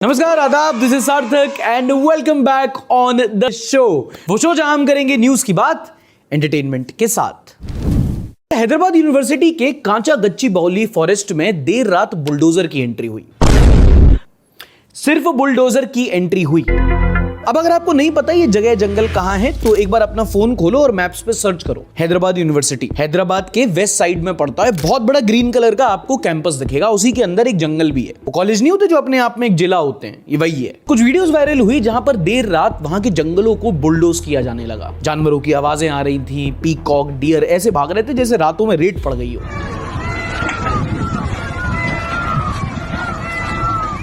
नमस्कार, आदाब, this is सार्थक and welcome back on the show. वो शो जहां हम करेंगे न्यूज की बात एंटरटेनमेंट के साथ। हैदराबाद यूनिवर्सिटी के कांचा गच्ची बाउली फॉरेस्ट में देर रात बुलडोजर की एंट्री हुई। सिर्फ बुलडोजर की एंट्री हुई। अब अगर आपको नहीं पता ये जगह जंगल कहां है तो एक बार अपना फोन खोलो और मैप्स पे सर्च करो। हैदराबाद यूनिवर्सिटी हैदराबाद के वेस्ट साइड में पड़ता है। बहुत बड़ा ग्रीन कलर का आपको कैंपस दिखेगा, उसी के अंदर एक जंगल भी है। वो कॉलेज नहीं होते जो अपने आप में एक जिला होते हैं, ये वही है। कुछ वीडियोस वायरल हुई जहां पर देर रात वहां के जंगलों को बुलडोज किया जाने लगा। जानवरों की आवाजें आ रही थी, पीकॉक, डियर ऐसे भाग रहे थे जैसे रातों में रेड पड़ गई हो।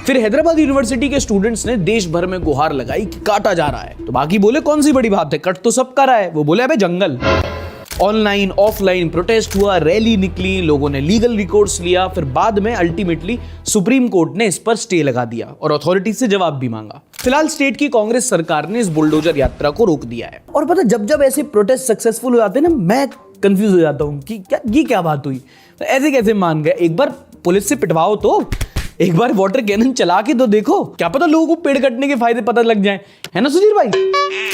फिर हैदराबाद यूनिवर्सिटी के स्टूडेंट्स ने देश भर में गुहार लगाई कि काटा जा रहा है। तो बाकी बोले कौन सी बड़ी बात है, कट तो सब कर रहा है। वो बोले अबे जंगल। ऑनलाइन ऑफलाइन प्रोटेस्ट हुआ, रैली निकली, लोगों ने लीगल रिकॉर्ड्स लिया। फिर बाद में अल्टीमेटली सुप्रीम कोर्ट ने इस पर स्टे लगा दिया और अथॉरिटी से जवाब भी मांगा। फिलहाल स्टेट की कांग्रेस सरकार ने इस बुलडोजर यात्रा को रोक दिया है। और पता जब ऐसे प्रोटेस्ट सक्सेसफुल हो जाते हैं ना, मैं कंफ्यूज हो जाता हूँ कि क्या बात हुई, ऐसे कैसे मान गए। एक बार पुलिस से पिटवाओ तो, एक बार वाटर कैनन चला के तो देखो, क्या पता लोगों को पेड़ कटने के फायदे पता लग जाएं, है ना सुधीर भाई।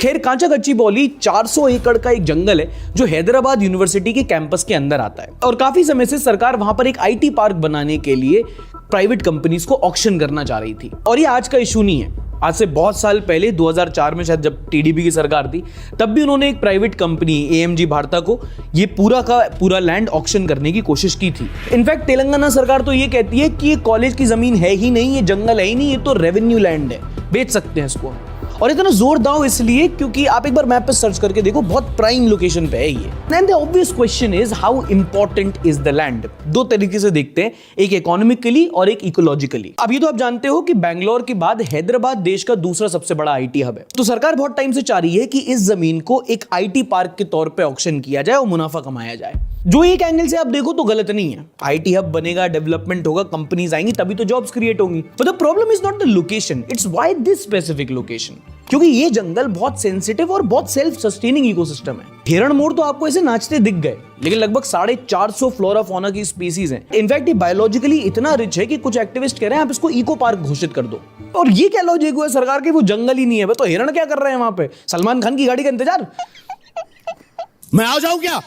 खैर, कांचा गच्ची बाउली 400 एकड़ का एक जंगल है जो हैदराबाद यूनिवर्सिटी के कैंपस के अंदर आता है। और काफी समय से सरकार वहां पर एक आईटी पार्क बनाने के लिए प्राइवेट कंपनीज को ऑक्शन करना चाह रही थी। और ये आज का इशू नहीं है, आज से बहुत साल पहले 2004 में शायद जब टीडीपी की सरकार थी, तब भी उन्होंने एक प्राइवेट कंपनी एएमजी भारता को ये पूरा का पूरा लैंड ऑक्शन करने की कोशिश की थी। इनफैक्ट तेलंगाना सरकार तो ये कहती है कि ये कॉलेज की जमीन है ही नहीं, ये जंगल है ही नहीं, ये तो रेवेन्यू लैंड है, बेच सकते हैं इसको। और इतना जोर दाव इसलिए क्योंकि आप एक बार मैप पे सर्च करके देखो, बहुत प्राइम लोकेशन पे है ये। And the obvious question is how important is the land. दो तरीके से देखते हैं, एक इकोनॉमिकली और एक इकोलॉजिकली। अब ये तो आप जानते हो कि बैंगलोर के बाद हैदराबाद देश का दूसरा सबसे बड़ा आईटी हब है। तो सरकार बहुत टाइम से चाह रही है कि इस जमीन को एक आईटी पार्क के तौर पे ऑक्शन किया जाए और मुनाफा कमाया जाए। जो एक एंगल से आप देखो तो गलत नहीं है। आईटी हब बनेगा, डेवलपमेंट होगा, कंपनीज आएंगी, तभी तो जॉब्स क्रिएट होंगी। But the problem is not the location, it's why this specific location. क्योंकि ये जंगल बहुत सेंसिटिव और बहुत सेल्फ सस्टेनिंग इकोसिस्टम है। हिरण मोर तो आपको ऐसे नाचते दिख गए, लेकिन लगभग 450 फ्लोरा फौना की स्पीसीज हैं। इनफैक्ट ये बायोलॉजिकली इतना रिच है कि कुछ एक्टिविस्ट कह रहे हैं आप इसको इको पार्क घोषित कर दो। और ये क्या लॉजिक हुआ सरकार के, वो जंगल ही नहीं है, तो हिरण क्या कर रहे हैं वहां पे, सलमान खान की गाड़ी का इंतजार। मैं आ जाऊं क्या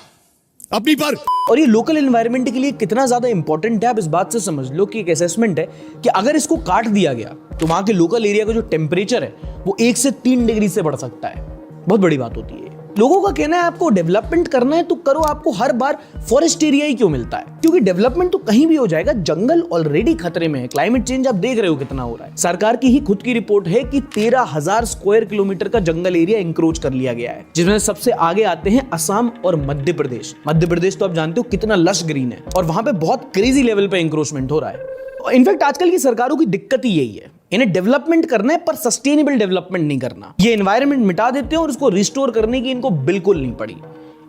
अपनी पर। और ये लोकल एनवायरनमेंट के लिए कितना ज्यादा इंपॉर्टेंट है, आप इस बात से समझ लो कि एक असेसमेंट है कि अगर इसको काट दिया गया तो वहां के लोकल एरिया का जो टेम्परेचर है वो 1 से 3 डिग्री से बढ़ सकता है। बहुत बड़ी बात होती है। लोगों का कहना है आपको डेवलपमेंट करना है तो करो, आपको हर बार फॉरेस्ट एरिया ही क्यों मिलता है, क्योंकि डेवलपमेंट तो कहीं भी हो जाएगा, जंगल ऑलरेडी खतरे में है। क्लाइमेट चेंज आप देख रहे हो कितना हो रहा है। सरकार की ही खुद की रिपोर्ट है कि 13,000 स्क्वायर किलोमीटर का जंगल एरिया इंक्रोच कर लिया गया है, जिसमें सबसे आगे आते हैं असम और मध्य प्रदेश। मध्य प्रदेश तो आप जानते हो कितना लश ग्रीन है और वहां पे बहुत क्रेजी लेवल पे इंक्रोचमेंट हो रहा है। इनफैक्ट आजकल की सरकारों की दिक्कत ही यही है, इन्हें डेवलपमेंट करना है पर सस्टेनेबल डेवलपमेंट नहीं करना। ये एनवायरनमेंट मिटा देते हैं और उसको रिस्टोर करने की इनको बिल्कुल नहीं पड़ी।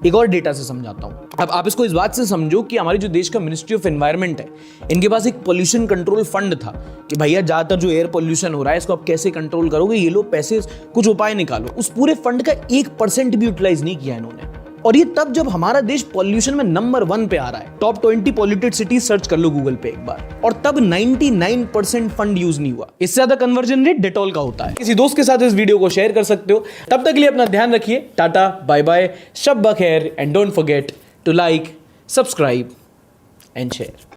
एक और डेटा से समझाता हूं। अब आप इसको इस बात से समझो कि हमारी जो देश का मिनिस्ट्री ऑफ एनवायरनमेंट है, इनके पास एक पोल्यूशन कंट्रोल फंड था कि भैया ज्यादातर जो एयर पोल्यूशन हो रहा है इसको आप कैसे कंट्रोल करोगे, ये लो पैसे, कुछ उपाय निकालो। उस पूरे फंड का 1% भी यूटिलाइज नहीं किया इन्होंने। और ये तब जब हमारा देश पॉल्यूशन में नंबर 1 पे आ रहा है। टॉप 20 पॉल्यूटेड सिटीज सर्च कर लो गूगल पे एक बार, और तब 99% फंड यूज नहीं हुआ। इससे ज्यादा कन्वर्जन रेट डेटॉल का होता है। किसी दोस्त के साथ इस वीडियो को शेयर कर सकते हो। तब तक के लिए अपना ध्यान रखिए। टाटा, बाय बाय, शब बखैर, and don't forget to like, subscribe and share.